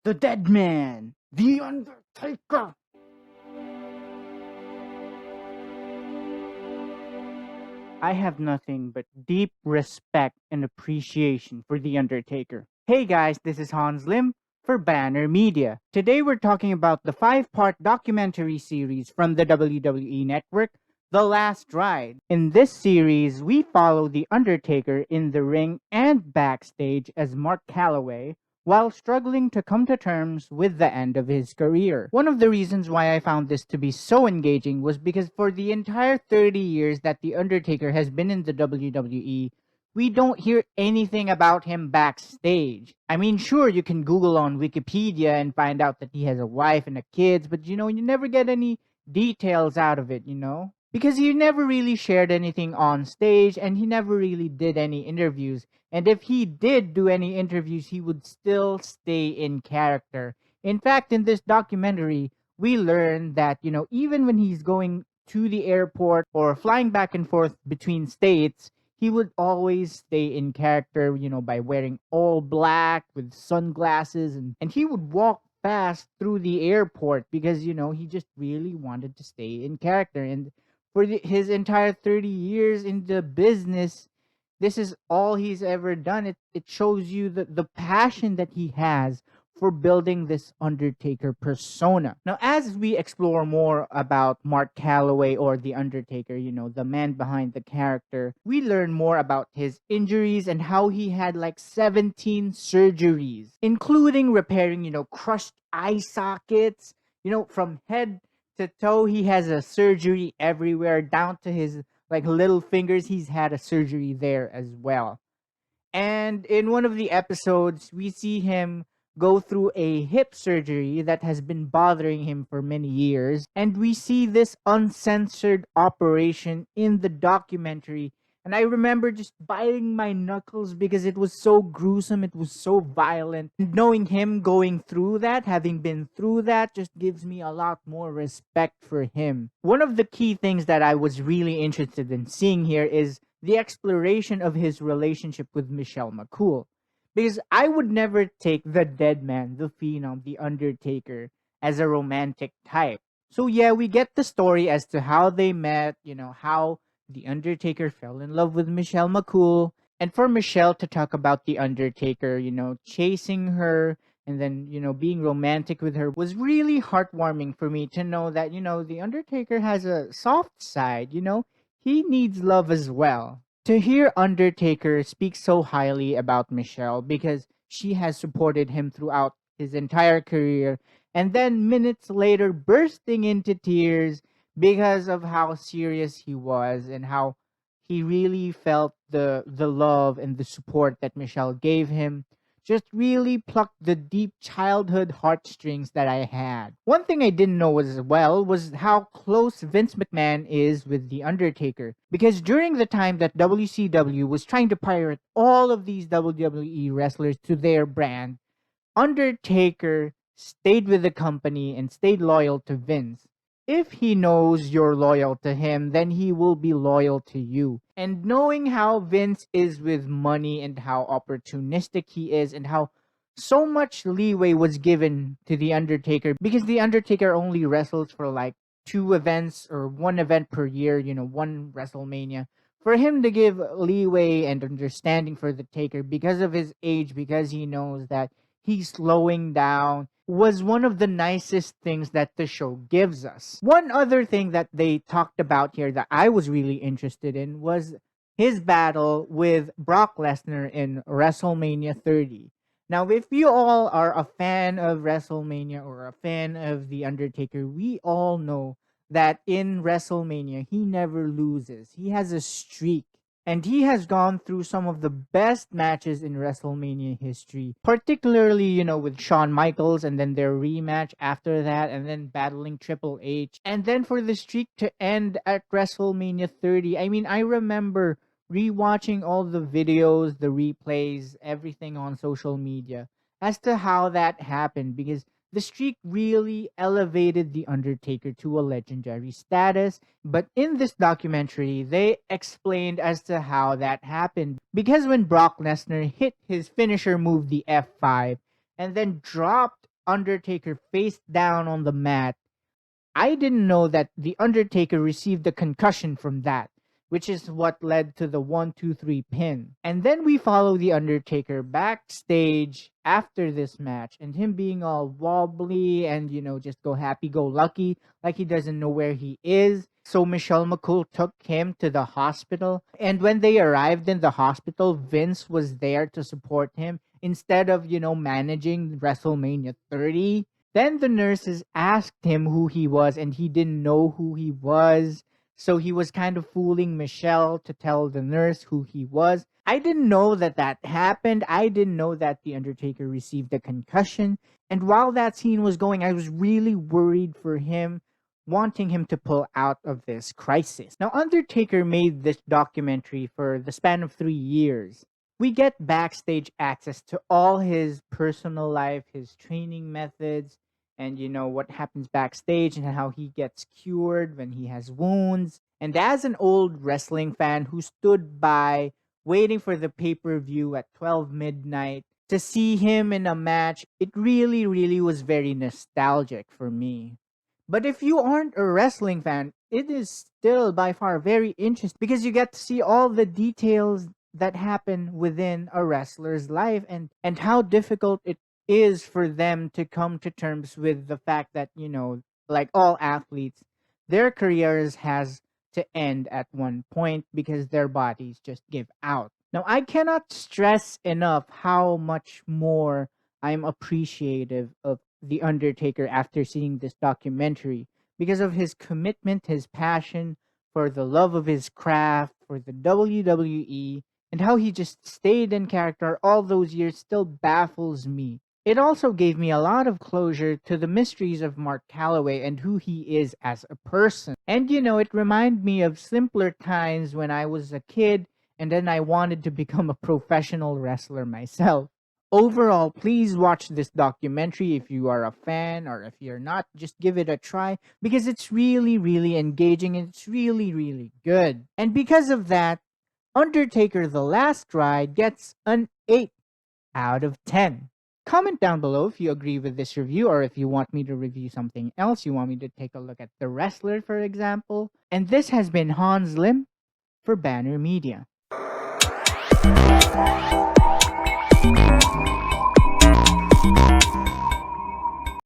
The dead man, the Undertaker. I have nothing but deep respect and appreciation for The Undertaker. Hey guys, this is Hans Lim for Banner Media. Today we're talking about the 5-part documentary series from the WWE Network, The Last Ride. In this series, we follow The Undertaker in the ring and backstage as Mark Calaway, while struggling to come to terms with the end of his career. One of the reasons why I found this to be so engaging was because for the entire 30 years that The Undertaker has been in the WWE, we don't hear anything about him backstage. I mean, sure, you can Google on Wikipedia and find out that he has a wife and a kids, but you never get any details out of it. Because he never really shared anything on stage and he never really did any interviews. And if he did do any interviews, he would still stay in character. In fact, in this documentary, we learn that even when he's going to the airport or flying back and forth between states, he would always stay in character by wearing all black with sunglasses. And he would walk fast through the airport because he just really wanted to stay in character. And for his entire 30 years in the business, this is all he's ever done. It shows you the passion that he has for building this Undertaker persona. Now, as we explore more about Mark Calaway or the Undertaker the man behind the character, we learn more about his injuries and how he had like 17 surgeries, including repairing crushed eye sockets from head to toe. He has a surgery everywhere, down to his like little fingers. He's had a surgery there as well. And in one of the episodes, we see him go through a hip surgery that has been bothering him for many years. And we see this uncensored operation in the documentary. And I remember just biting my knuckles because it was so gruesome, it was so violent. And knowing him going through that, having been through that, just gives me a lot more respect for him. One of the key things that I was really interested in seeing here is the exploration of his relationship with Michelle McCool. Because I would never take the dead man, the phenom, the Undertaker, as a romantic type. So yeah, we get the story as to how they met how the Undertaker fell in love with Michelle McCool, and for Michelle to talk about the Undertaker chasing her and then being romantic with her was really heartwarming for me to know that the Undertaker has a soft side. He needs love as well. To hear Undertaker speak so highly about Michelle because she has supported him throughout his entire career, and then minutes later bursting into tears because of how serious he was and how he really felt the love and the support that Michelle gave him just really plucked the deep childhood heartstrings that I had. One thing I didn't know as well was how close Vince McMahon is with The Undertaker. Because during the time that WCW was trying to pirate all of these WWE wrestlers to their brand, Undertaker stayed with the company and stayed loyal to Vince. If he knows you're loyal to him, then he will be loyal to you. And knowing how Vince is with money and how opportunistic he is and how so much leeway was given to The Undertaker because The Undertaker only wrestles for like 2 events or 1 event per year one WrestleMania. For him to give leeway and understanding for the Taker because of his age, because he knows that he's slowing down, was one of the nicest things that the show gives us. One other thing that they talked about here that I was really interested in was his battle with Brock Lesnar in WrestleMania 30. Now, if you all are a fan of WrestleMania or a fan of The Undertaker, we all know that in WrestleMania, he never loses. He has a streak. And he has gone through some of the best matches in WrestleMania history, particularly with Shawn Michaels and then their rematch after that, and then battling Triple H. And then for the streak to end at WrestleMania 30, I mean, I remember rewatching all the videos, the replays, everything on social media as to how that happened because the streak really elevated The Undertaker to a legendary status. But in this documentary, they explained as to how that happened. Because when Brock Lesnar hit his finisher move, the F5, and then dropped Undertaker face down on the mat, I didn't know that The Undertaker received a concussion from that, which is what led to the 1, 2, 3 pin. And then we follow The Undertaker backstage after this match and him being all wobbly and, just go happy go lucky, like he doesn't know where he is. So Michelle McCool took him to the hospital. And when they arrived in the hospital, Vince was there to support him instead of, managing WrestleMania 30. Then the nurses asked him who he was, and he didn't know who he was. So he was kind of fooling Michelle to tell the nurse who he was. I didn't know that that happened. I didn't know that The Undertaker received a concussion. And while that scene was going, I was really worried for him, wanting him to pull out of this crisis. Now, Undertaker made this documentary for the span of 3 years. We get backstage access to all his personal life, his training methods, and what happens backstage and how he gets cured when he has wounds. And as an old wrestling fan who stood by waiting for the pay-per-view at 12 midnight to see him in a match, it really, really was very nostalgic for me. But if you aren't a wrestling fan, it is still by far very interesting because you get to see all the details that happen within a wrestler's life and how difficult it is for them to come to terms with the fact that, like all athletes, their careers has to end at one point because their bodies just give out. Now, I cannot stress enough how much more I'm appreciative of The Undertaker after seeing this documentary because of his commitment, his passion for the love of his craft, for the WWE, and how he just stayed in character all those years still baffles me. It also gave me a lot of closure to the mysteries of Mark Calaway and who he is as a person. And it reminded me of simpler times when I was a kid and then I wanted to become a professional wrestler myself. Overall, please watch this documentary if you are a fan, or if you're not, just give it a try because it's really, really engaging and it's really, really good. And because of that, Undertaker The Last Ride gets an 8 out of 10. Comment down below if you agree with this review or if you want me to review something else. You want me to take a look at The Wrestler, for example. And this has been Hans Lim for Banner Media.